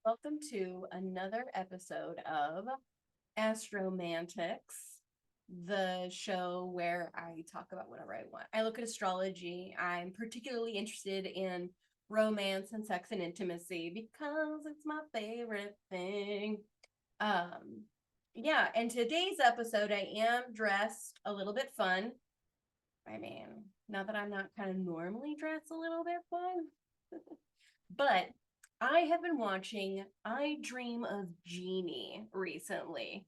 welcome to another episode of Astromantics, the show where I talk about whatever I want. I look at astrology. I'm particularly interested in romance and sex and intimacy because it's my favorite thing. Um, yeah, and today's episode, I am dressed a little bit fun. I mean, not that I'm not kind of normally dressed a little bit fun, but I have been watching I Dream of Jeannie recently.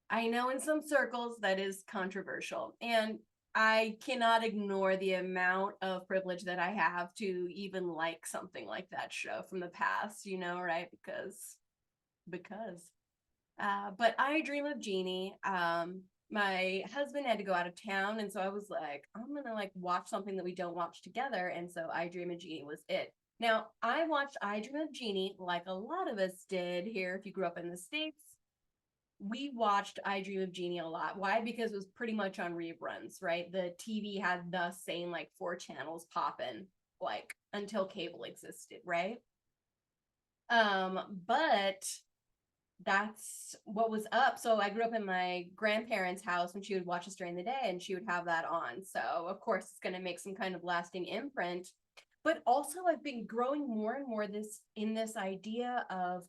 I know in some circles that is controversial, and I cannot ignore the amount of privilege that I have to even like something like that show from the past, right? Because but I Dream of Jeannie. My husband had to go out of town, and so I was like, I'm gonna like watch something that we don't watch together, and so I Dream of Jeannie was it. Now, I watched I Dream of Jeannie like a lot of us did here. If you grew up in the States, we watched I Dream of Jeannie a lot. Why? Because it was pretty much on reruns, right? The TV had the same like four channels popping like until cable existed, right? But that's what was up. So I grew up in my grandparents' house and she would watch us during the day and she would have that on. So of course it's going to make some kind of lasting imprint. But also I've been growing more and more this idea of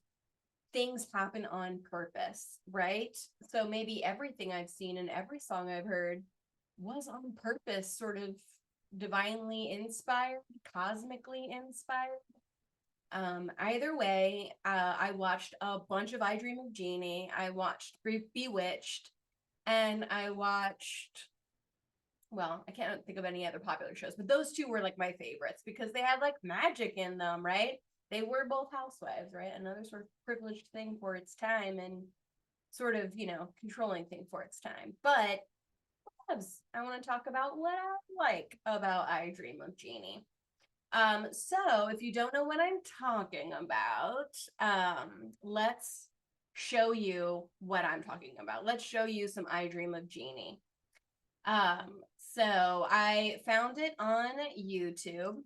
things happen on purpose, right? So maybe everything I've seen and every song I've heard was on purpose, sort of divinely inspired, cosmically inspired. Either way, I watched a bunch of I Dream of Jeannie. I watched Bewitched, and I watched, well, I can't think of any other popular shows, but those two were like my favorites because they had like magic in them, right? They were both housewives, right? Another sort of privileged thing for its time and sort of, controlling thing for its time. But I want to talk about what I like about I Dream of Jeannie. So if you don't know what I'm talking about, let's show you what I'm talking about. Let's show you some I Dream of Jeannie. So I found it on YouTube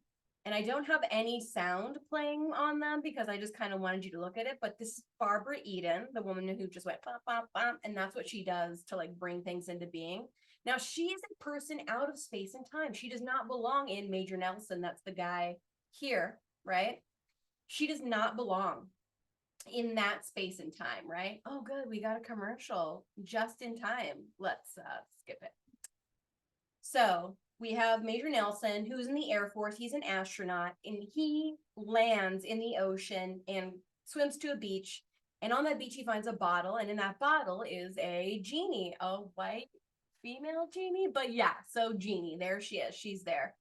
and I don't have any sound playing on them because I just kind of wanted you to look at it. But this is Barbra Eaden, the woman who just went bum, bum, bum, and that's what she does to like bring things into being. Now she is a person out of space and time. She does not belong in Major Nelson. That's the guy here, right? She does not belong in that space and time, right? Oh, good. We got a commercial just in time. Let's skip it. So we have Major Nelson, who's in the Air Force. He's an astronaut, and he lands in the ocean and swims to a beach. And on that beach, he finds a bottle, and in that bottle is a genie, a white female genie. But yeah, so Jeannie, there she is. She's there.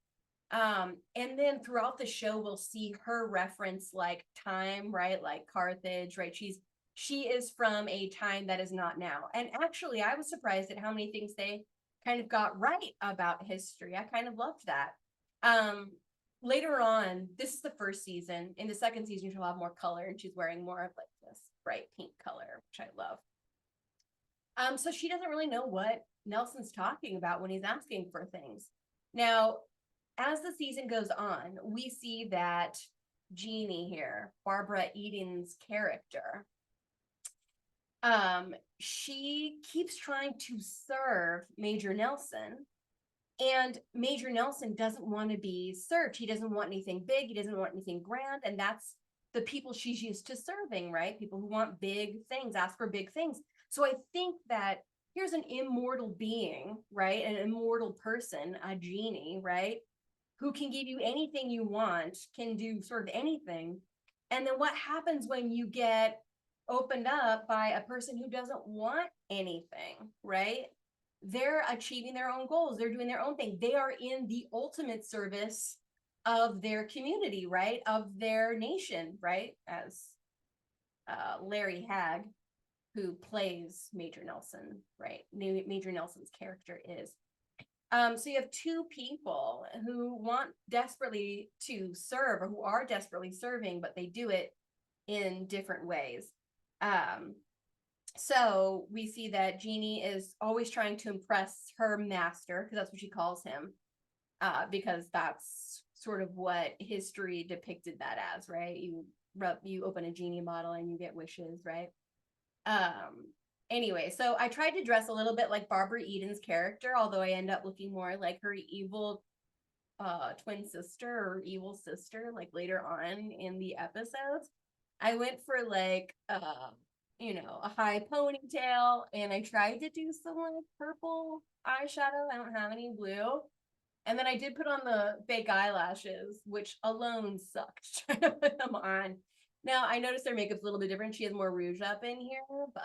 And then throughout the show, we'll see her reference like time, right? Like Carthage, right? She is from a time that is not now. And actually, I was surprised at how many things they kind of got right about history. I kind of loved that. Um, Later on, this is the first season. In the second season, she'll have more color, and she's wearing more of like this bright pink color, which I love. So she doesn't really know what Nelson's talking about when he's asking for things. Now, as the season goes on, we see that Jeannie here, Barbra Eaden's character, she keeps trying to serve Major Nelson, and Major Nelson doesn't want to be served. He doesn't want anything big. He doesn't want anything grand. And that's the people she's used to serving, right? People who want big things, ask for big things. So I think that here's an immortal being, right? An immortal person, a genie, right? Who can give you anything you want, can do sort of anything. And then what happens when you get opened up by a person who doesn't want anything, right? They're achieving their own goals. They're doing their own thing. They are in the ultimate service of their community, right? Of their nation, right? As Larry Hagg, who plays Major Nelson, right? Major Nelson's character is. So you have two people who want desperately to serve or who are desperately serving, but they do it in different ways. So we see that Jeannie is always trying to impress her master, because that's what she calls him, because that's sort of what history depicted that as, right? You open a genie bottle and you get wishes, right? Anyway, so I tried to dress a little bit like Barbara Eaden's character, although I end up looking more like her evil twin sister or evil sister, like later on in the episodes. I went for like a high ponytail, and I tried to do some like purple eyeshadow. I don't have any blue. And then I did put on the fake eyelashes, which alone sucked trying to put them on. Now I noticed their makeup's a little bit different. She has more rouge up in here, but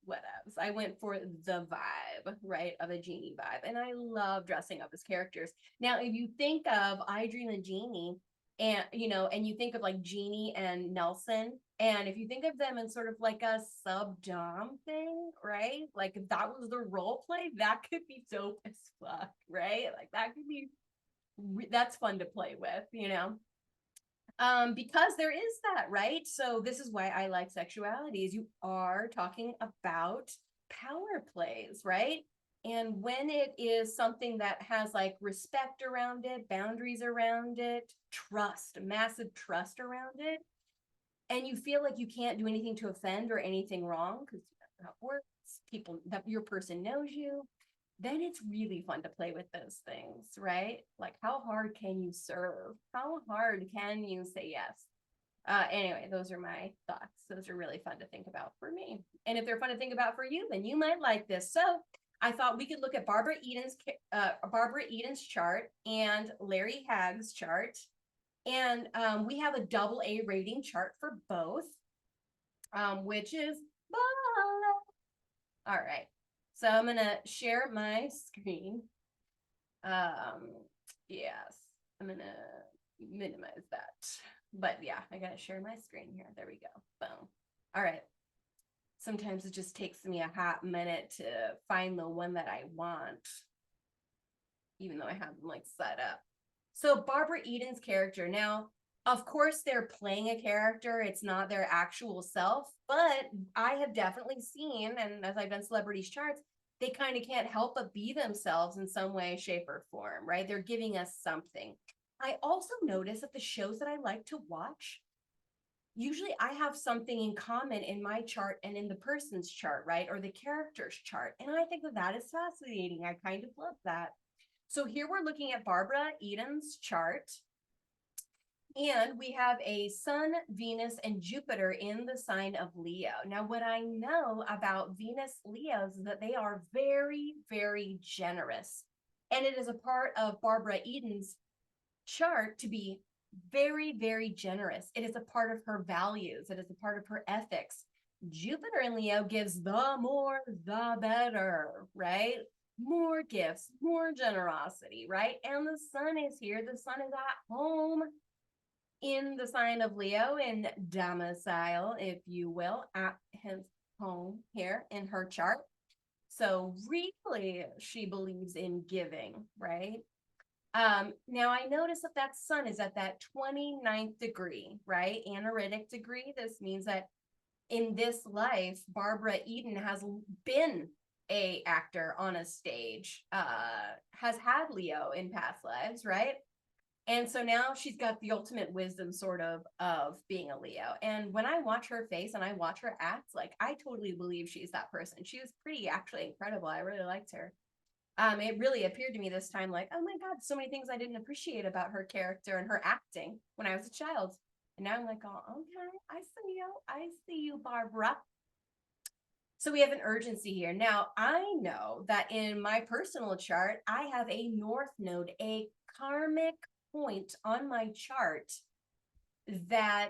whatevs. I went for the vibe, right, of a Jeannie vibe. And I love dressing up as characters. Now, if you think of I Dream of Jeannie, and you think of like Jeannie and Nelson, and if you think of them in sort of like a sub-dom thing, right? Like if that was the role play, that could be dope as fuck, right? Like that could be, that's fun to play with, because there is that, right? So this is why I like sexuality, is you are talking about power plays, right? And when it is something that has like respect around it, boundaries around it, trust, massive trust around it, and you feel like you can't do anything to offend or anything wrong because that's how it works, people, that your person knows you, then it's really fun to play with those things, right? Like, how hard can you serve? How hard can you say yes? Anyway, those are my thoughts. Those are really fun to think about for me. And if they're fun to think about for you, then you might like this. So I thought we could look at Barbra Eaden's chart and Larry Hagg's chart. And we have a AA rating chart for both, which is all right. So I'm gonna share my screen. Yes, I'm gonna minimize that. But yeah, I gotta share my screen here. There we go. Boom. All right. Sometimes it just takes me a hot minute to find the one that I want, even though I have them like set up. So Barbra Eaden's character. Now, of course, they're playing a character. It's not their actual self, but I have definitely seen, and as I've done celebrities charts, they kind of can't help but be themselves in some way, shape, or form, right? They're giving us something. I also notice that the shows that I like to watch, usually I have something in common in my chart and in the person's chart, right? Or the character's chart. And I think that that is fascinating. I kind of love that. So here we're looking at Barbra Eaden's chart. And we have a Sun, Venus, and Jupiter in the sign of Leo. Now, what I know about Venus Leos is that they are very, very generous. And it is a part of Barbra Eaden's chart to be very, very generous. It is a part of her values. It is a part of her ethics. Jupiter in Leo gives the more, the better, right? More gifts, more generosity, right? And the sun is here. The sun is at home in the sign of Leo, in domicile, if you will, at his home here in her chart. So really, she believes in giving, right? Now I notice that that sun is at that 29th degree, right? Anaritic degree. This means that in this life, Barbra Eaden has been a actor on a stage, has had Leo in past lives, right? And so now she's got the ultimate wisdom sort of being a Leo. And when I watch her face and I watch her act, like I totally believe she's that person. She was pretty actually incredible. I really liked her. It really appeared to me this time like, oh my God, so many things I didn't appreciate about her character and her acting when I was a child. And now I'm like, oh, okay, I see you, Barbara. So we have an urgency here. Now, I know that in my personal chart, I have a North Node, a karmic point on my chart that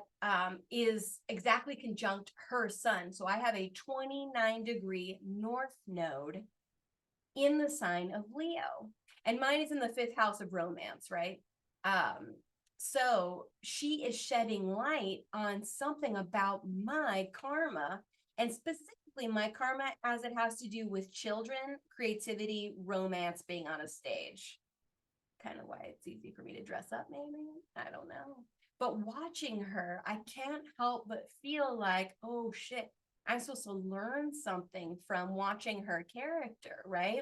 is exactly conjunct her sun. So I have a 29-degree North Node in the sign of Leo. And mine is in the 5th house of romance, right? So she is shedding light on something about my karma, and specifically my karma as it has to do with children, creativity, romance, being on a stage. Kind of why it's easy for me to dress up, maybe. I don't know. But watching her, I can't help but feel like, oh shit, I'm supposed to learn something from watching her character, right?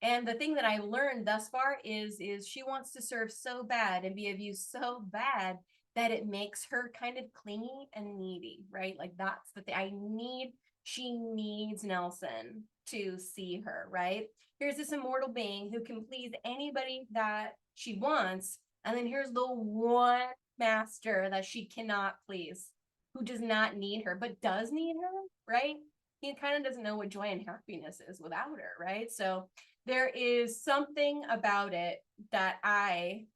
And the thing that I've learned thus far is she wants to serve so bad and be of use so bad that it makes her kind of clingy and needy, right? Like that's the thing. She needs Nelson to see her, right? Here's this immortal being who can please anybody that she wants. And then here's the one master that she cannot please, who does not need her, but does need her, right? He kind of doesn't know what joy and happiness is without her, right? So there is something about it that I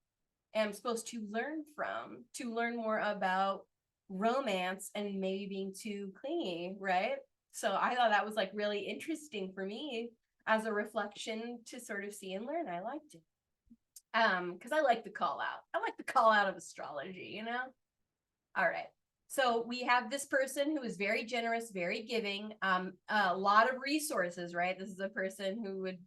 am supposed to learn from, to learn more about romance and maybe being too clingy, right? So I thought that was like really interesting for me as a reflection to sort of see and learn. I liked it. Because I like the call out. I like the call out of astrology, you know? All right. So we have this person who is very generous, very giving, a lot of resources, right? This is a person who would,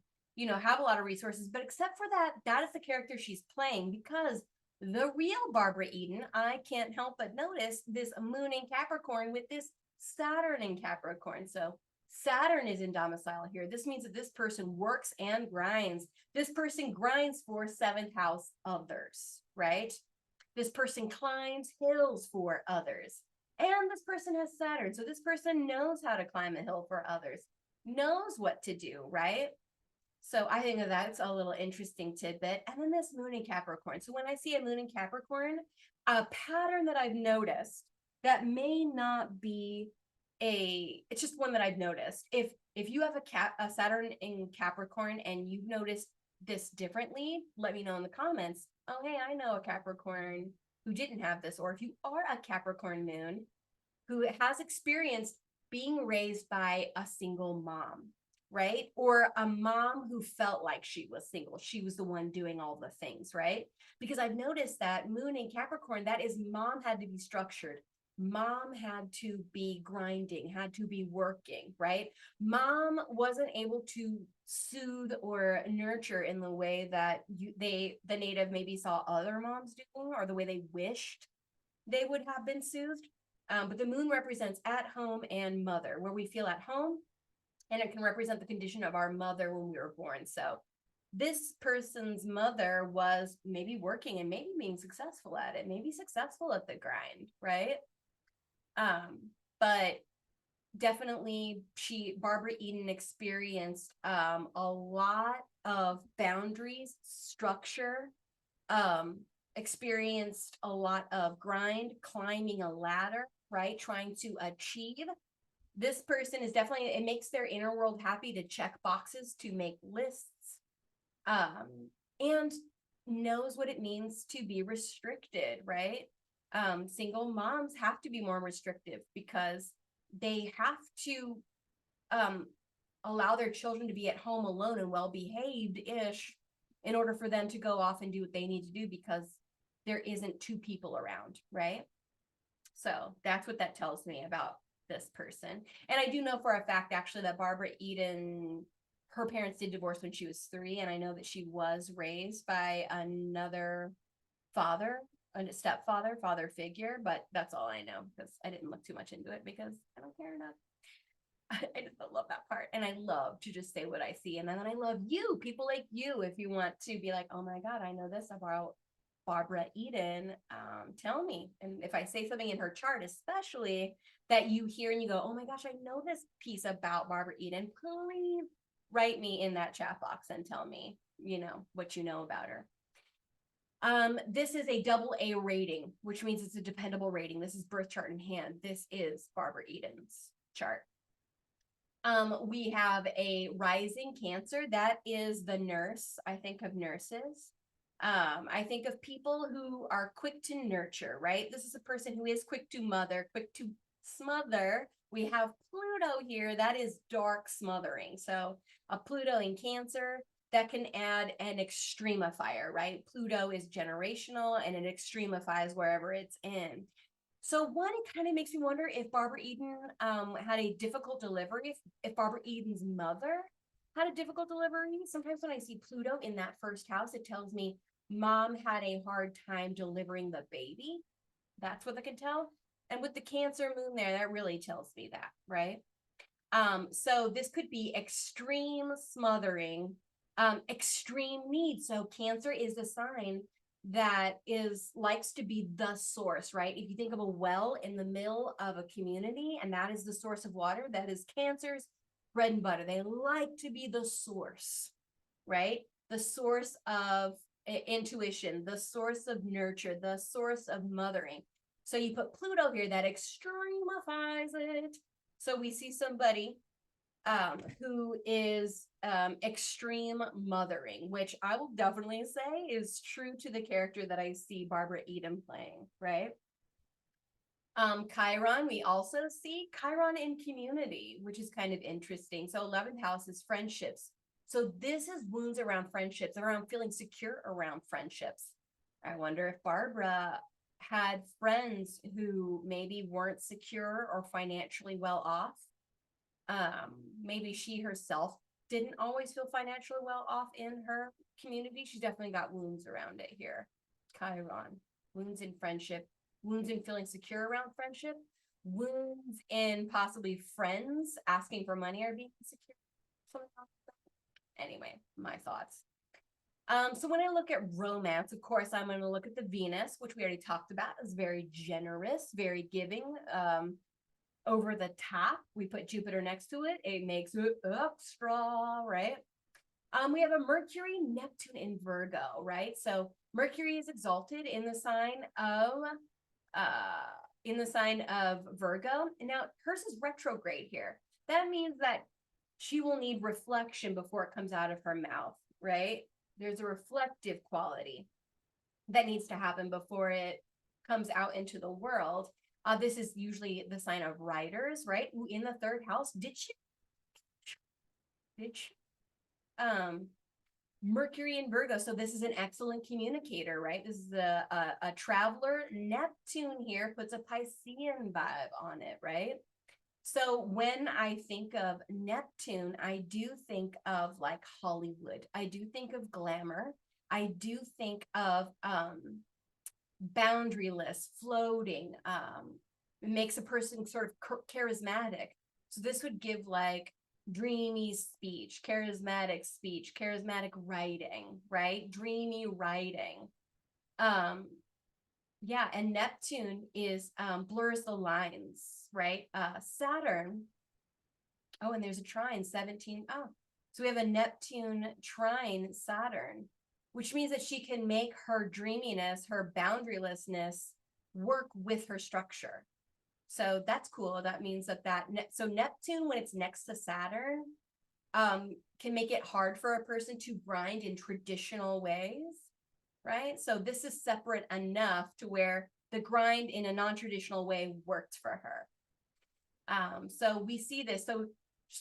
have a lot of resources, but except for that, that is the character she's playing, because the real Barbra Eaden, I can't help but notice this moon in Capricorn with this Saturn in Capricorn. So Saturn is in domicile here. This means that this person works and grinds. This person grinds for seventh house others, right? This person climbs hills for others. And this person has Saturn. So this person knows how to climb a hill for others, knows what to do, right? So I think that that's a little interesting tidbit. And then this moon in Capricorn. So when I see a moon in Capricorn, a pattern that I've noticed that may not be it's just one that I've noticed. If you have a Saturn in Capricorn and you've noticed this differently, let me know in the comments. Oh, hey, I know a Capricorn who didn't have this. Or if you are a Capricorn moon who has experienced being raised by a single mom, right? Or a mom who felt like she was single. She was the one doing all the things, right? Because I've noticed that moon in Capricorn, that is, mom had to be structured. Mom had to be grinding, had to be working, right? Mom wasn't able to soothe or nurture in the way that the native maybe saw other moms doing, or the way they wished they would have been soothed. But the moon represents at home and mother, where we feel at home, and it can represent the condition of our mother when we were born. So this person's mother was maybe working and maybe being successful at it, maybe successful at the grind, right? But definitely Barbra Eaden experienced a lot of boundaries, structure, experienced a lot of grind, climbing a ladder, right? Trying to achieve. This person is definitely, it makes their inner world happy to check boxes, to make lists, and knows what it means to be restricted, right? Single moms have to be more restrictive because they have to allow their children to be at home alone and well behaved ish in order for them to go off and do what they need to do, because there isn't two people around, right? So that's what that tells me about this person. And I do know for a fact actually that Barbra Eaden, her parents did divorce when she was 3, and I know that she was raised by another father, a stepfather, father figure, but that's all I know because I didn't look too much into it because I don't care enough. I just love that part. And I love to just say what I see. And then I love you, people like you, if you want to be like, oh my God, I know this about Barbra Eaden, tell me. And if I say something in her chart, especially that you hear and you go, oh my gosh, I know this piece about Barbra Eaden, please write me in that chat box and tell me, what you know about her. This is a AA rating, which means it's a dependable rating. This is birth chart in hand. This is Barbra Eaden's chart. We have a rising Cancer. That is the nurse. I think of nurses. I think of people who are quick to nurture, right? This is a person who is quick to mother, quick to smother. We have Pluto here. That is dark smothering. So a Pluto in Cancer, that can add an extremifier, right? Pluto is generational and it extremifies wherever it's in. So one, it kind of makes me wonder if Barbra Eaden had a difficult delivery, if Barbra Eaden's mother had a difficult delivery. Sometimes when I see Pluto in that first house, it tells me mom had a hard time delivering the baby. That's what I can tell. And with the Cancer moon there, that really tells me that, right? So this could be extreme smothering Extreme need. So Cancer is the sign that likes to be the source, right? If you think of a well in the middle of a community and that is the source of water, that is Cancer's bread and butter. They like to be the source, right? The source of intuition, the source of nurture, the source of mothering. So you put Pluto here, that extremifies it. So we see somebody who is extreme mothering, which I will definitely say is true to the character that I see Barbra Eaden playing, right? Chiron, we also see Chiron in community, which is kind of interesting. So 11th house is friendships. So this is wounds around friendships, around feeling secure around friendships. I wonder if Barbra had friends who maybe weren't secure or financially well off. Maybe she herself didn't always feel financially well off in her community. She's definitely got wounds around it here. Chiron, wounds in friendship, wounds in feeling secure around friendship, wounds in possibly friends asking for money or being insecure. Anyway, my thoughts. So when I look at romance, of course, I'm going to look at the Venus, which we already talked about, is very generous, very giving. Over the top, we put Jupiter next to it. It makes it extra, right? We have a Mercury, Neptune in Virgo, right? So Mercury is exalted in the sign of Virgo. And now hers is retrograde here. That means that she will need reflection before it comes out of her mouth, right? There's a reflective quality that needs to happen before it comes out into the world. This is usually the sign of writers, right? In the third house, did she? Mercury in Virgo. So this is an excellent communicator, right? This is a traveler. Neptune here puts a Piscean vibe on it, right? So when I think of Neptune, I do think of like Hollywood. I do think of glamour. I do think of boundaryless, floating. It makes a person sort of charismatic. So this would give like dreamy speech, charismatic writing, right? Dreamy writing. Yeah, and Neptune is blurs the lines, right? Saturn. Oh, and there's a trine 17. Oh, so we have a Neptune trine Saturn, which means that she can make her dreaminess, her boundarylessness work with her structure. So that's cool. That means so Neptune, when it's next to Saturn, can make it hard for a person to grind in traditional ways, right? So this is separate enough to where the grind in a non-traditional way worked for her. So we see this. So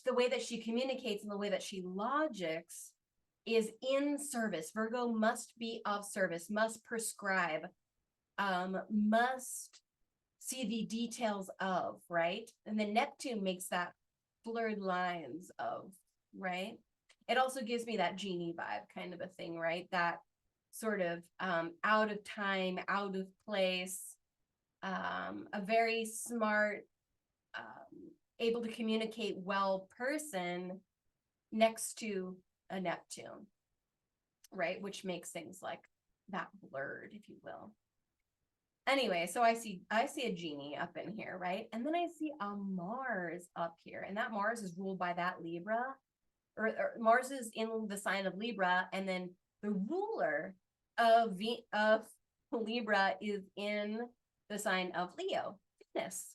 the way that she communicates and the way that she logics is in service. Virgo must be of service, must prescribe, must see the details of, right? And then Neptune makes that blurred lines of, right? It also gives me that Jeannie vibe kind of a thing, right? That sort of out of time, out of place, a very smart, able to communicate well person next to a Neptune, right? Which makes things like that blurred, if you will. Anyway, so I see a Jeannie up in here, right? And then I see a Mars up here, and that Mars is ruled by that Libra, or Mars is in the sign of Libra, and then the ruler of Libra is in the sign of Leo, Venus.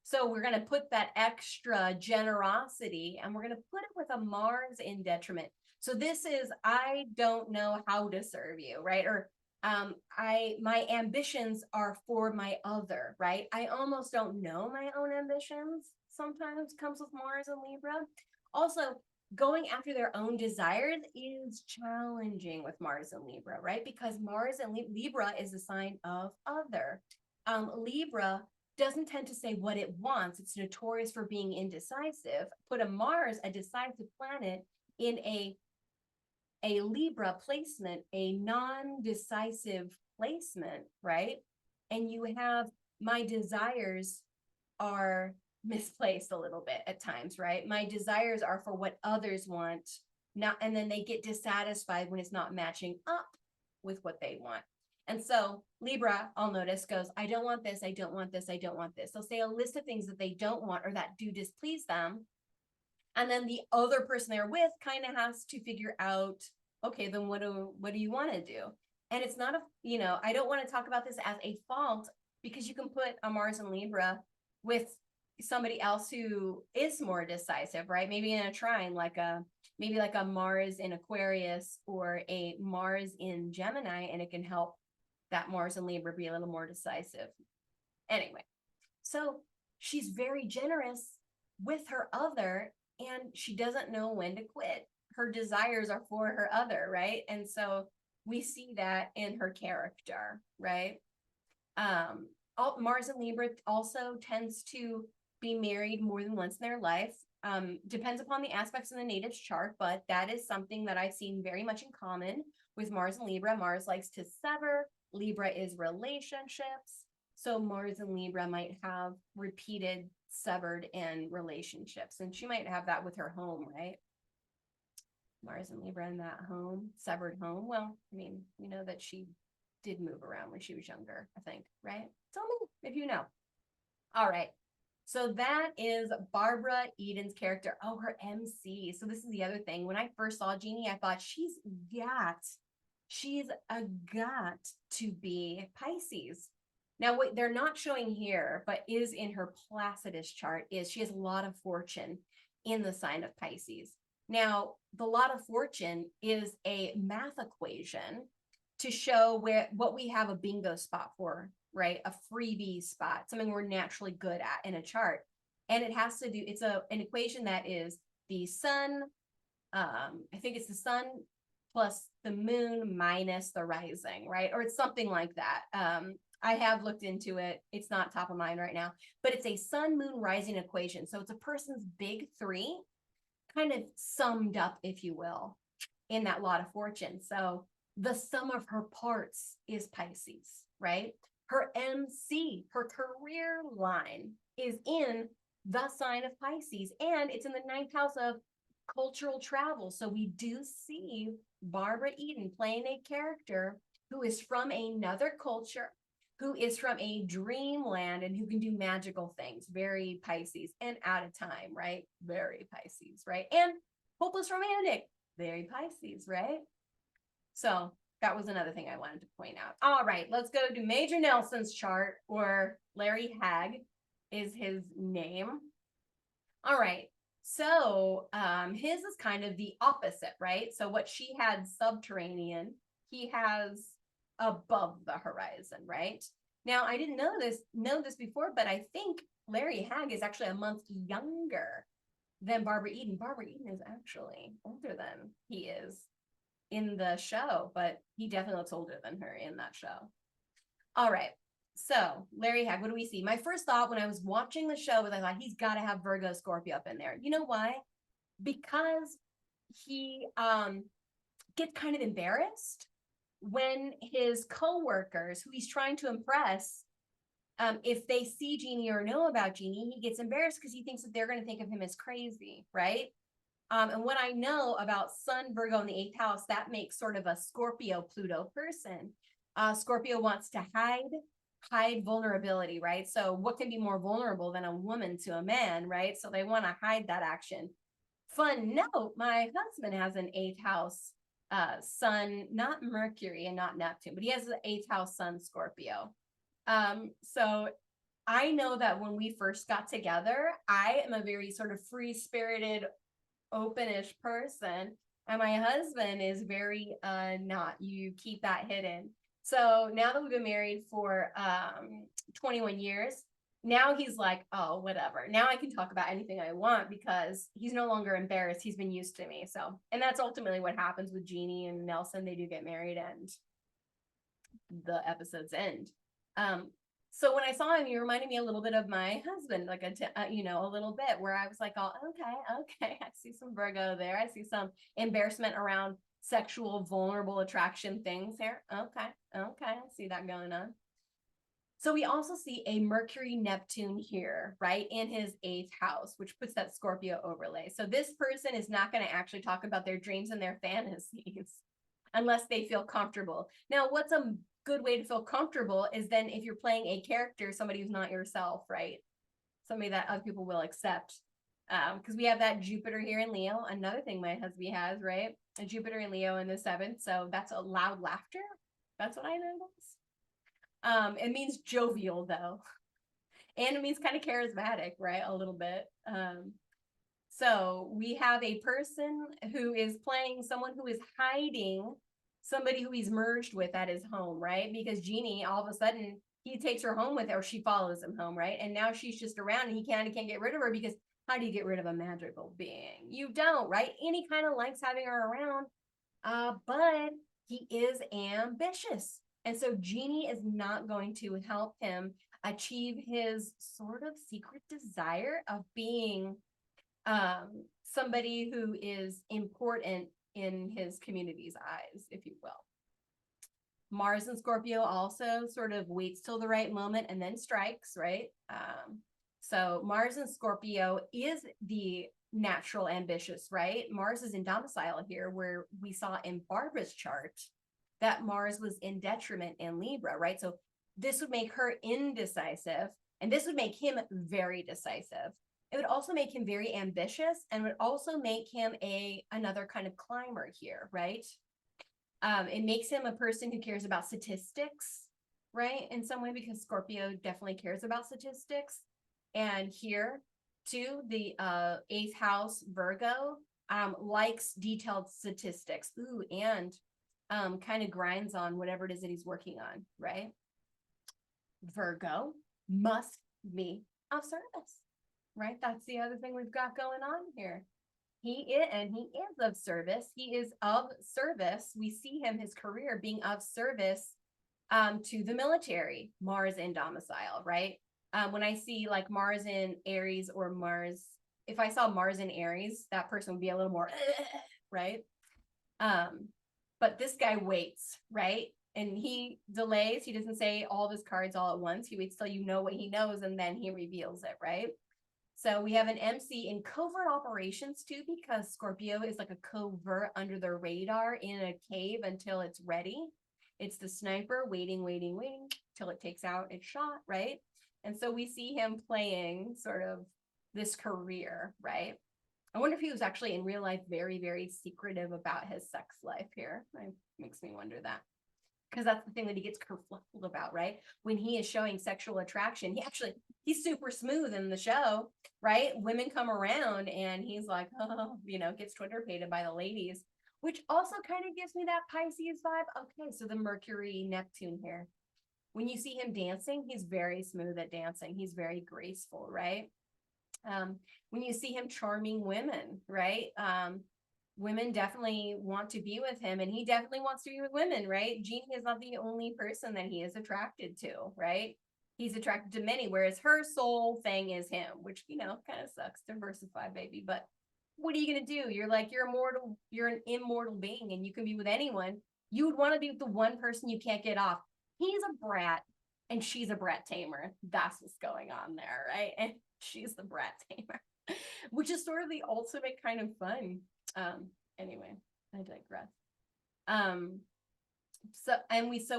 So we're going to put that extra generosity, and we're going to put it with a Mars in detriment. So this is, I don't know how to serve you, right? Or my ambitions are for my other, right? I almost don't know my own ambitions. Sometimes comes with Mars and Libra. Also, going after their own desires is challenging with Mars and Libra, right? Because Mars and Libra is a sign of other. Libra doesn't tend to say what it wants. It's notorious for being indecisive. Put a Mars, a decisive planet, in a Libra placement, a non-decisive placement, right? And you have my desires are misplaced a little bit at times, right? My desires are for what others want, not, and then they get dissatisfied when it's not matching up with what they want. And so Libra, I'll notice, goes, I don't want this, I don't want this, I don't want this. They'll say a list of things that they don't want or that do displease them. And then the other person they're with kind of has to figure out, okay, then what do you want to do? And it's not I don't want to talk about this as a fault, because you can put a Mars and Libra with somebody else who is more decisive, right? Maybe in a trine, maybe like a Mars in Aquarius or a Mars in Gemini, and it can help that Mars and Libra be a little more decisive. Anyway, so she's very generous with her other, and she doesn't know when to quit. Her desires are for her other, right? And so we see that in her character, right? Mars and Libra also tends to be married more than once in their life. Depends upon the aspects of the native's chart, but that is something that I've seen very much in common with Mars and Libra. Mars likes to sever. Libra is relationships. So Mars and Libra might have repeated severed in relationships, and she might have that with her home, right? Mars and Libra in that home, severed home. Well, I mean, you know that she did move around when she was younger, I think, right? Tell me if you know. All right. So that is Barbra Eaden's character. Oh, her MC. So this is the other thing. When I first saw Jeannie, I thought she's got to be Pisces. Now, what they're not showing here, but is in her Placidus chart, is she has a lot of fortune in the sign of Pisces. Now, the lot of fortune is a math equation to show what we have a bingo spot for, right? A freebie spot, something we're naturally good at in a chart. And it has to do, it's an equation that is the sun, I think it's the sun plus the moon minus the rising, right? Or it's something like that. I have looked into it. It's not top of mind right now, but it's a sun, moon, rising equation. So it's a person's big three kind of summed up, if you will, in that lot of fortune. So the sum of her parts is Pisces, right? Her MC, her career line, is in the sign of Pisces, and it's in the 9th house of cultural travel. So we do see Barbra Eaden playing a character who is from another culture, who is from a dreamland, and who can do magical things. Very Pisces, and out of time, right? Very Pisces, right? And hopeless romantic, very Pisces, right? So that was another thing I wanted to point out. All right, let's go to Major Nelson's chart, or Larry Hag is his name. All right, so his is kind of the opposite, right? So what she had subterranean, he has above the horizon, right? Now, I didn't know this before, but I think Larry Hag is actually a month younger than Barbra Eaden. Barbra Eaden is actually older than he is in the show, but he definitely looks older than her in that show. All right, so Larry Hag, what do we see? My first thought when I was watching the show was I thought he's got to have Virgo Scorpio up in there. You know why? Because he gets kind of embarrassed when his co-workers, who he's trying to impress, if they see Jeannie or know about Jeannie, he gets embarrassed because he thinks that they're going to think of him as crazy, right? And what I know about Sun, Virgo in the 8th house, that makes sort of a Scorpio Pluto person. Scorpio wants to hide vulnerability, right? So what can be more vulnerable than a woman to a man, right? So they want to hide that action. Fun note, my husband has an 8th house Sun, not Mercury and not Neptune, but he has the 8th house Sun Scorpio. So I know that when we first got together, I am a very sort of free-spirited, openish person, and my husband is very not. You keep that hidden. So now that we've been married for 21 years, now he's like, oh, whatever. Now I can talk about anything I want because he's no longer embarrassed. He's been used to me. So, and that's ultimately what happens with Jeannie and Nelson. They do get married and the episodes end. So when I saw him, he reminded me a little bit of my husband, like a little bit, where I was like, oh, okay, I see some Virgo there. I see some embarrassment around sexual, vulnerable attraction things here. Okay, I see that going on. So we also see a Mercury Neptune here, right, in his 8th house, which puts that Scorpio overlay. So this person is not going to actually talk about their dreams and their fantasies unless they feel comfortable. Now, what's a good way to feel comfortable is then if you're playing a character, somebody who's not yourself, right? Somebody that other people will accept. Because we have that Jupiter here in Leo. Another thing my husband has, right? A Jupiter in Leo in the 7th. So that's a loud laughter. That's what I noticed. It means jovial though. And it means kind of charismatic, right? A little bit. So we have a person who is playing someone who is hiding somebody who he's merged with at his home, right? Because Jeannie, all of a sudden, he takes her home with her, or she follows him home, right? And now she's just around and he can't get rid of her because how do you get rid of a magical being? You don't, right? And he kind of likes having her around, but he is ambitious. And so Jeannie is not going to help him achieve his sort of secret desire of being somebody who is important in his community's eyes, if you will. Mars and Scorpio also sort of waits till the right moment and then strikes, right? So Mars and Scorpio is the natural ambitious, right? Mars is in domicile here, where we saw in Barbara's chart that Mars was in detriment in Libra, right? So this would make her indecisive, and this would make him very decisive. It would also make him very ambitious, and would also make him another kind of climber here, right? It makes him a person who cares about statistics, right? In some way, because Scorpio definitely cares about statistics. And here, too, the 8th house Virgo likes detailed statistics. Ooh, and kind of grinds on whatever it is that he's working on, right? Virgo must be of service, right? That's the other thing we've got going on here. He is of service. He is of service. We see him, his career being of service to the military. Mars in domicile, right? When I see like Mars in Aries or Mars, if I saw Mars in Aries, that person would be a little more, right? But this guy waits, right? And he delays. He doesn't say all of his cards all at once. He waits till you know what he knows and then he reveals it, right? So we have an MC in covert operations too, because Scorpio is like a covert under the radar in a cave until it's ready. It's the sniper waiting till it takes out its shot, right? And so we see him playing sort of this career, right? I wonder if he was actually in real life very, very secretive about his sex life here. It makes me wonder that. Because that's the thing that he gets kerfluffled about, right? When he is showing sexual attraction, he's super smooth in the show, right? Women come around and he's like, oh, gets Twitter pated by the ladies, which also kind of gives me that Pisces vibe. Okay, so the Mercury Neptune here. When you see him dancing, he's very smooth at dancing. He's very graceful, right? When you see him charming women, right? Women definitely want to be with him, and he definitely wants to be with women, right? Jeannie is not the only person that he is attracted to, right? He's attracted to many, whereas her soul thing is him, which, kind of sucks. Diversify, baby. But what are you going to do? You're immortal. You're an immortal being, and you can be with anyone. You would want to be with the one person you can't get off. He's a brat, and she's a brat tamer. That's what's going on there, right? And she's the brat tamer, which is sort of the ultimate kind of fun. Anyway, I digress.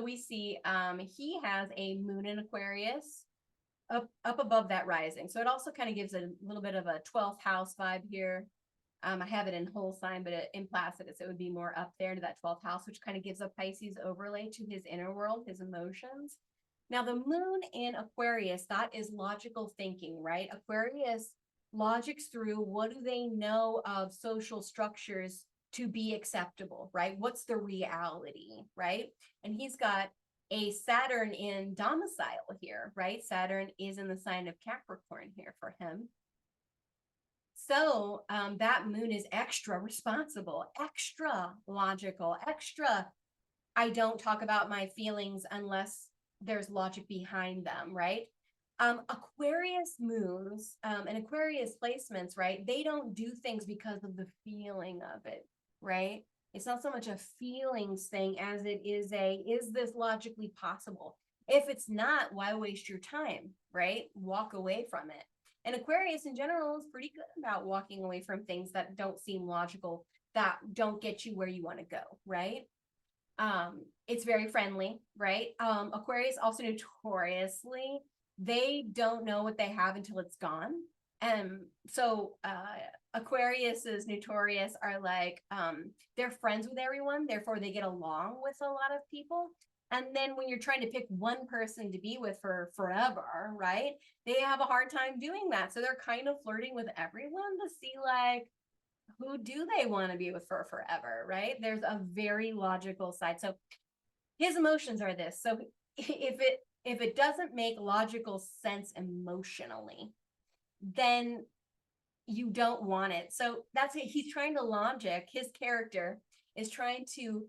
We see he has a moon in Aquarius up above that rising. So it also kind of gives a little bit of a 12th house vibe here. I have it in whole sign, but in Placidus, it would be more up there to that 12th house, which kind of gives a Pisces overlay to his inner world, his emotions. Now, the moon in Aquarius, that is logical thinking, right? Aquarius logics through what do they know of social structures to be acceptable, right? What's the reality, right? And he's got a Saturn in domicile here, right? Saturn is in the sign of Capricorn here for him. So that moon is extra responsible, extra logical, extra, I don't talk about my feelings unless there's logic behind them, right? Aquarius moons and Aquarius placements, right? They don't do things because of the feeling of it, right? It's not so much a feelings thing as it is is this logically possible? If it's not, why waste your time, right? Walk away from it. And Aquarius in general is pretty good about walking away from things that don't seem logical, that don't get you where you want to go, right? It's very friendly, right? Aquarius also notoriously, they don't know what they have until it's gone. So Aquarius is notorious are like they're friends with everyone, therefore they get along with a lot of people. And then when you're trying to pick one person to be with for forever, right? They have a hard time doing that. So they're kind of flirting with everyone to see like who do they want to be with for forever, right? There's a very logical side. So his emotions are this. So if it doesn't make logical sense emotionally, then you don't want it. So that's it. He's trying to logic. His character is trying to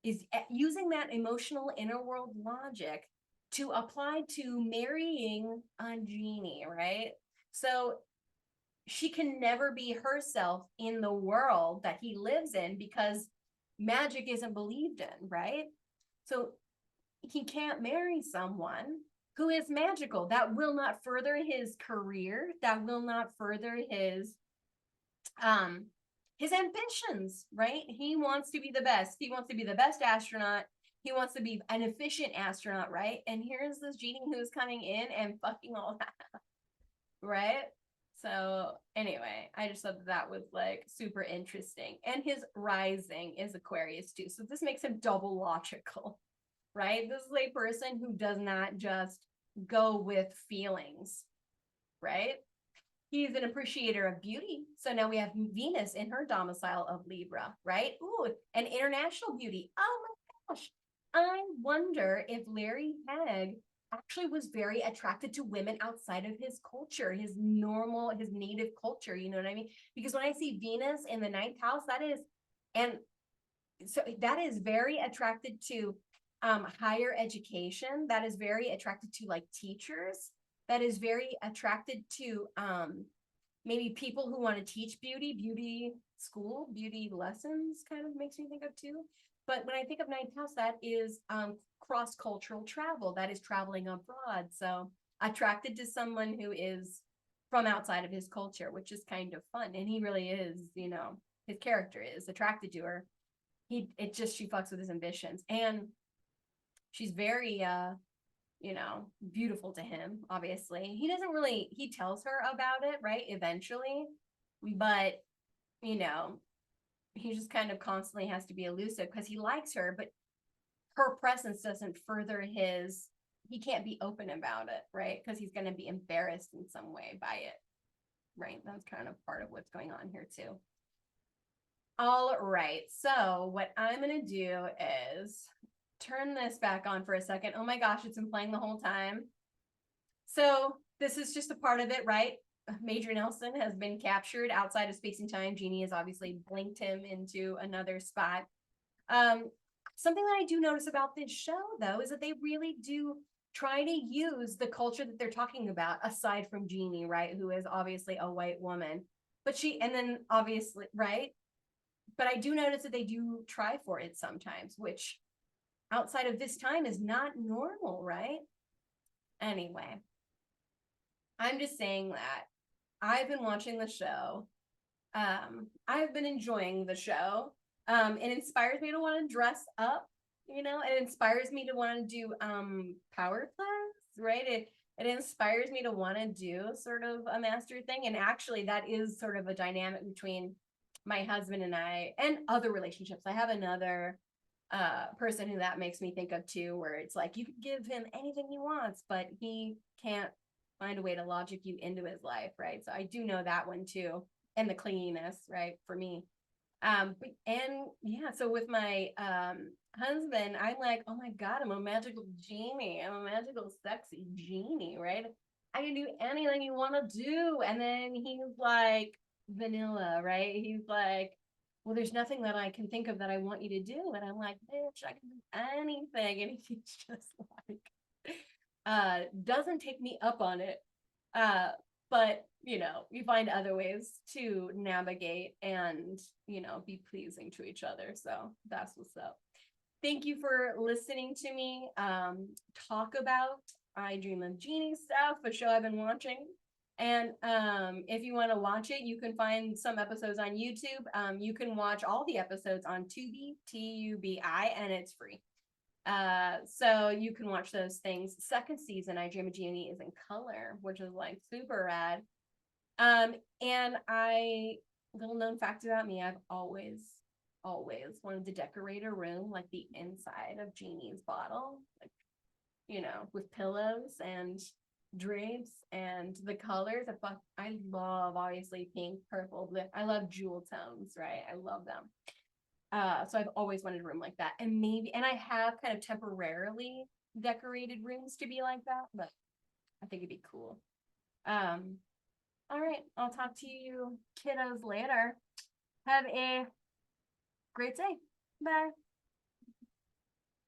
is using that emotional inner world logic to apply to marrying Jeannie, right? So she can never be herself in the world that he lives in because magic isn't believed in, right? So he can't marry someone who is magical. That will not further his career. That will not further his ambitions, right? He wants to be the best. He wants to be the best astronaut. He wants to be an efficient astronaut, right? And here's this Jeannie who's coming in and fucking all that, right? So anyway, I just thought that was like super interesting. And his rising is Aquarius too. So this makes him double logical, right? This is a person who does not just go with feelings, right? He's an appreciator of beauty. So now we have Venus in her domicile of Libra, right? Ooh, an international beauty. Oh my gosh. I wonder if Larry Hagg actually was very attracted to women outside of his culture, his native culture. You know what I mean? Because when I see Venus in the ninth house, and so that is very attracted to higher education. That is very attracted to like teachers. That is very attracted to maybe people who want to teach beauty school, beauty lessons kind of makes me think of too. But when I think of ninth house, that is cross-cultural travel. That is traveling abroad. So attracted to someone who is from outside of his culture, which is kind of fun. And he really is, you know, his character is attracted to her. She fucks with his ambitions. And she's very you know, beautiful to him, obviously. He tells her about it, right? Eventually. But, you know, he just kind of constantly has to be elusive because he likes her, but her presence doesn't further he can't be open about it, right? Because he's going to be embarrassed in some way by it, right? That's kind of part of what's going on here, too. All right. So, what I'm going to do is turn this back on for a second. Oh my gosh, it's been playing the whole time. So this is just a part of it, right? Major Nelson has been captured outside of space and time. Jeannie has obviously blinked him into another spot. Something that I do notice about this show, though, is that they really do try to use the culture that they're talking about, aside from Jeannie, right? Who is obviously a white woman. And then obviously, right? But I do notice that they do try for it sometimes, which outside of this time is not normal, right? Anyway, I'm just saying that I've been watching the show. I've been enjoying the show. It inspires me to want to dress up, you know, it inspires me to want to do power class, right? It inspires me to want to do sort of a master thing. And actually that is sort of a dynamic between my husband and I and other relationships. I have another person who that makes me think of too, where it's like you can give him anything he wants, but he can't find a way to logic you into his life, right? So I do know that one too, and the clinginess, right, for me. So with my husband, I'm like, oh my god, I'm a magical genie. I'm a magical sexy genie, right? I can do anything you want to do. And then he's like vanilla, right? He's like, well, there's nothing that I can think of that I want you to do. And I'm like, bitch, I can do anything. And he's just like, doesn't take me up on it. But, you know, we find other ways to navigate and, you know, be pleasing to each other. So that's what's up. thank you for listening to me talk about I Dream of Jeannie stuff, a show I've been watching. And if you want to watch it, you can find some episodes on YouTube. You can watch all the episodes on Tubi, Tubi, and it's free. So you can watch those things. Second season, I Dream of Jeannie is in color, which is like super rad. And little known fact about me, I've always wanted to decorate a room like the inside of Jeannie's bottle, like, with pillows and drapes and the colors. I love obviously pink, purple, blue. I love jewel tones, right? I love them. So I've always wanted a room like that. And I have kind of temporarily decorated rooms to be like that, but I think it'd be cool. All right, I'll talk to you kiddos later. Have a great day. Bye.